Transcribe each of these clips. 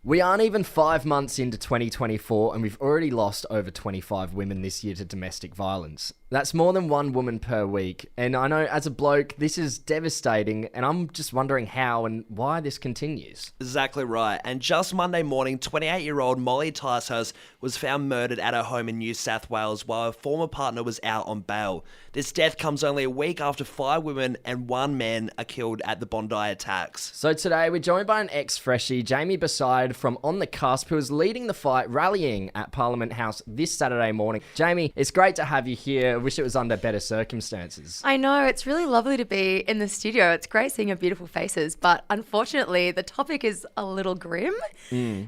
We aren't even 5 months into 2024 and we've already lost over 25 women this year to domestic violence. That's more than one woman per week. And I know as a bloke, this is devastating and I'm just wondering how and why this continues. Exactly right. And just Monday morning, 28-year-old Molly Ticehurst was found murdered at her home in New South Wales while her former partner was out on bail. This death comes only a week after 5 women and 1 man are killed at the Bondi attacks. So today we're joined by an ex-freshie, Jamie Burcide from On The Cusp, who is leading the fight rallying at Parliament House this Saturday morning. Jamie, it's great to have you here. I wish it was under better circumstances. I know, it's really lovely to be in the studio. It's great seeing your beautiful faces, but unfortunately the topic is a little grim.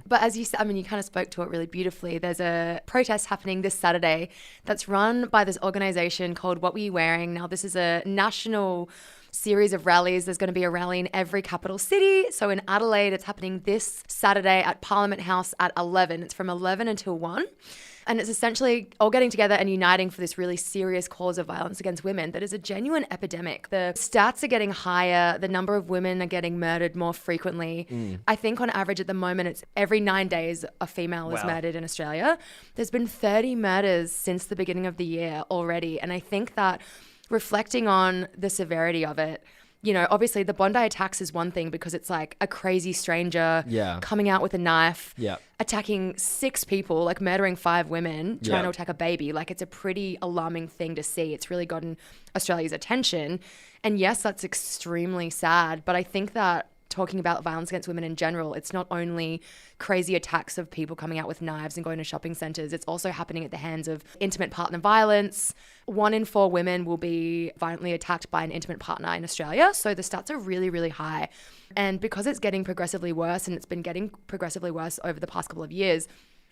But as you said, you kind of spoke to it really beautifully. There's a protest happening this Saturday that's run by this organisation called What Were You Wearing? Now, this is a national series of rallies. There's going to be a rally in every capital city. So in Adelaide, it's happening this Saturday at Parliament House at 11. It's from 11 until 1. And it's essentially all getting together and uniting for this really serious cause of violence against women that is a genuine epidemic. The stats are getting higher. The number of women are getting murdered more frequently. I think on average at the moment, it's every 9 days a female is murdered in Australia. There's been 30 murders since the beginning of the year already. And I think that reflecting on the severity of it, you know, obviously the Bondi attacks is one thing because it's like a crazy stranger coming out with a knife, attacking 6 people, like murdering 5 women, trying to attack a baby. Like, it's a pretty alarming thing to see. It's really gotten Australia's attention. And yes, that's extremely sad. But I think that talking about violence against women in general, it's not only crazy attacks of people coming out with knives and going to shopping centres, it's also happening at the hands of intimate partner violence. 1 in 4 women will be violently attacked by an intimate partner in Australia. So the stats are really, really high. And because it's getting progressively worse, and it's been getting progressively worse over the past couple of years,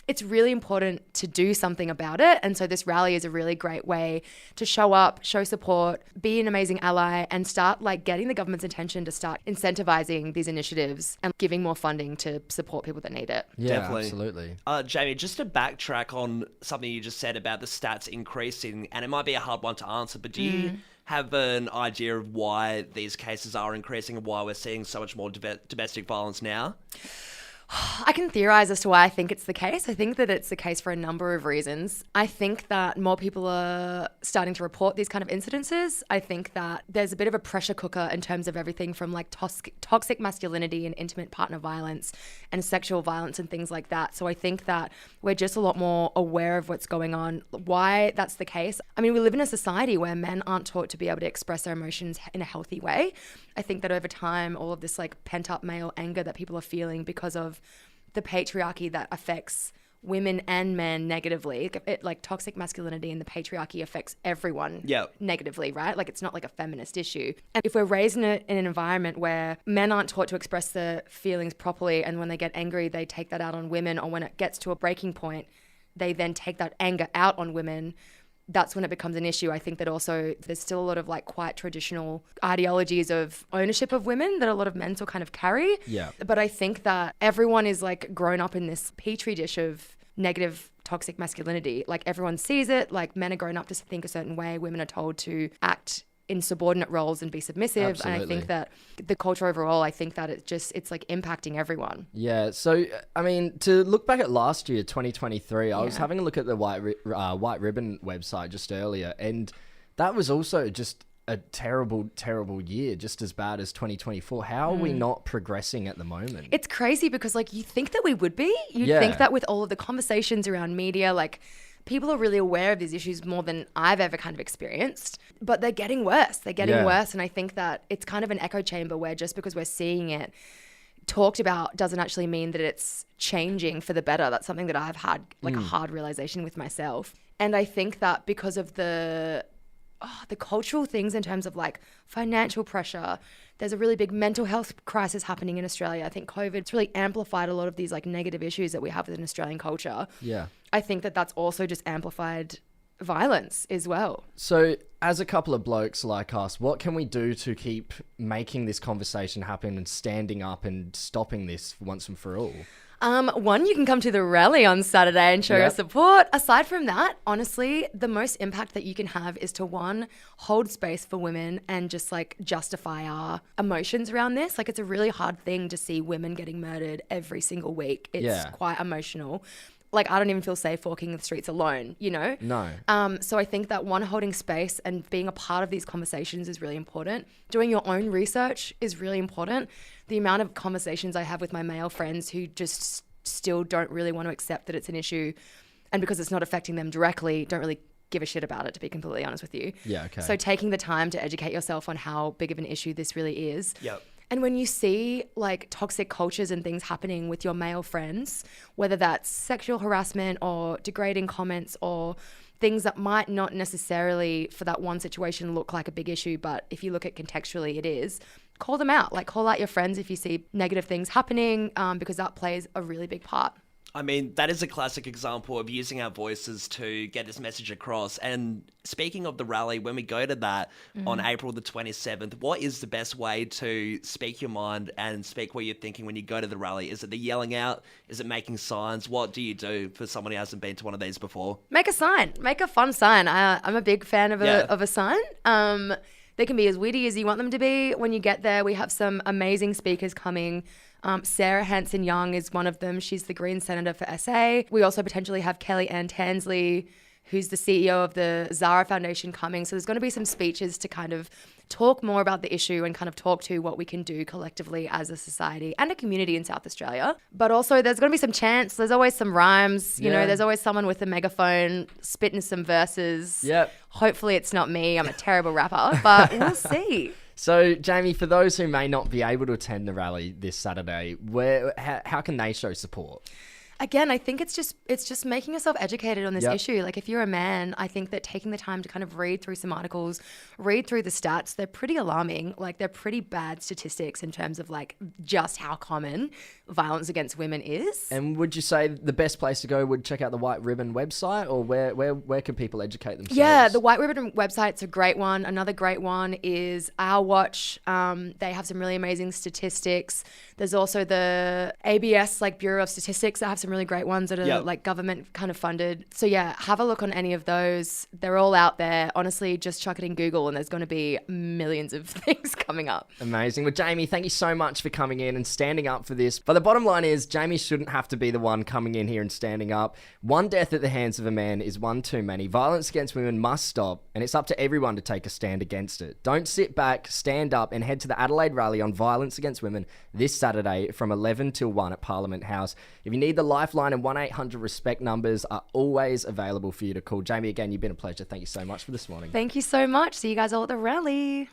it's really important to do something about it. And so this rally is a really great way to show up, show support, be an amazing ally, and start like getting the government's attention to start incentivizing these initiatives and giving more funding to support people that need it. Yeah, Definitely. absolutely. Jamie, just to backtrack on something you just said about the stats increasing, and it might be a hard one to answer, but do you have an idea of why these cases are increasing and why we're seeing so much more domestic violence now? I can theorize as to why I think it's the case. I think that it's the case for a number of reasons. I think that more people are starting to report these kind of incidences. I think that there's a bit of a pressure cooker in terms of everything from like toxic masculinity and intimate partner violence and sexual violence and things like that. So I think that we're just a lot more aware of what's going on. Why that's the case? I mean, we live in a society where men aren't taught to be able to express their emotions in a healthy way. I think that over time, all of this like pent up male anger that people are feeling because of the patriarchy that affects women and men negatively, like toxic masculinity and the patriarchy affects everyone negatively, right? Like, it's not like a feminist issue. And if we're raised in an environment where men aren't taught to express their feelings properly, and when they get angry, they take that out on women, or when it gets to a breaking point, they then take that anger out on women, that's when it becomes an issue. I think that also there's still a lot of like quite traditional ideologies of ownership of women that a lot of men still kind of carry. Yeah. But I think that everyone is like grown up in this petri dish of negative toxic masculinity. Like, everyone sees it. Like, men are grown up to think a certain way. Women are told to act in subordinate roles and be submissive. Absolutely. And I think that the culture overall, I think that it's like impacting everyone. Yeah. So, I mean, to look back at last year, 2023, I was having a look at the White Ribbon website just earlier, and that was also just a terrible, terrible year, just as bad as 2024. How are we not progressing at the moment? It's crazy because like you think that we would be. You'd think that with all of the conversations around media, like, people are really aware of these issues more than I've ever kind of experienced, but they're getting worse. They're getting worse. And I think that it's kind of an echo chamber where just because we're seeing it talked about doesn't actually mean that it's changing for the better. That's something that I've had like a hard realization with myself. And I think that because of the cultural things in terms of like financial pressure, there's a really big mental health crisis happening in Australia. I think COVID's really amplified a lot of these like negative issues that we have within Australian culture. Yeah. I think that that's also just amplified violence as well. So as a couple of blokes like us, what can we do to keep making this conversation happen and standing up and stopping this once and for all? One, you can come to the rally on Saturday and show your support. Aside from that, honestly, the most impact that you can have is to, one, hold space for women and just like justify our emotions around this. Like, it's a really hard thing to see women getting murdered every single week. It's quite emotional. Like, I don't even feel safe walking the streets alone, you know? No. So I think that, one, holding space and being a part of these conversations is really important. Doing your own research is really important. The amount of conversations I have with my male friends who just still don't really want to accept that it's an issue, and because it's not affecting them directly, don't really give a shit about it, to be completely honest with you. Yeah, okay. So taking the time to educate yourself on how big of an issue this really is. Yep. And when you see like toxic cultures and things happening with your male friends, whether that's sexual harassment or degrading comments or things that might not necessarily for that one situation look like a big issue, but if you look at contextually, it is, call them out. Like, call out your friends if you see negative things happening, because that plays a really big part. I mean, that is a classic example of using our voices to get this message across. And speaking of the rally, when we go to that on April the 27th, what is the best way to speak your mind and speak what you're thinking when you go to the rally? Is it the yelling out? Is it making signs? What do you do for someone who hasn't been to one of these before? Make a sign. Make a fun sign. I'm a big fan of a sign. They can be as witty as you want them to be. When you get there, we have some amazing speakers coming. Sarah Hanson-Young is one of them. She's the Green Senator for SA. We also potentially have Kelly Ann Tansley, who's the CEO of the Zara Foundation, coming. So there's going to be some speeches to kind of talk more about the issue and kind of talk to what we can do collectively as a society and a community in South Australia. But also there's going to be some chants. There's always some rhymes. You know, there's always someone with a megaphone spitting some verses. Yep. Hopefully it's not me. I'm a terrible rapper, but we'll see. So, Jamie, for those who may not be able to attend the rally this Saturday, how can they show support? Again, I think it's just making yourself educated on this issue. Like, if you're a man, I think that taking the time to kind of read through some articles, read through the stats, they're pretty alarming. Like, they're pretty bad statistics in terms of like just how common violence against women is. And would you say the best place to go would check out the White Ribbon website, or where can people educate themselves? Yeah, the White Ribbon website's a great one. Another great one is Our Watch. They have some really amazing statistics. There's also the ABS, like Bureau of Statistics, that have some really great ones that are like government kind of funded. So yeah, have a look on any of those. They're all out there. Honestly, just chuck it in Google and there's going to be millions of things coming up. Amazing. Well, Jamie, thank you so much for coming in and standing up for this. But the bottom line is, Jamie shouldn't have to be the one coming in here and standing up. One death at the hands of a man is one too many. Violence against women must stop, and it's up to everyone to take a stand against it. Don't sit back, stand up, and head to the Adelaide rally on violence against women this Saturday from 11 till 1 at Parliament House. If you need the Lifeline and 1-800-RESPECT numbers are always available for you to call. Jamie, again, you've been a pleasure. Thank you so much for this morning. Thank you so much. See you guys all at the rally.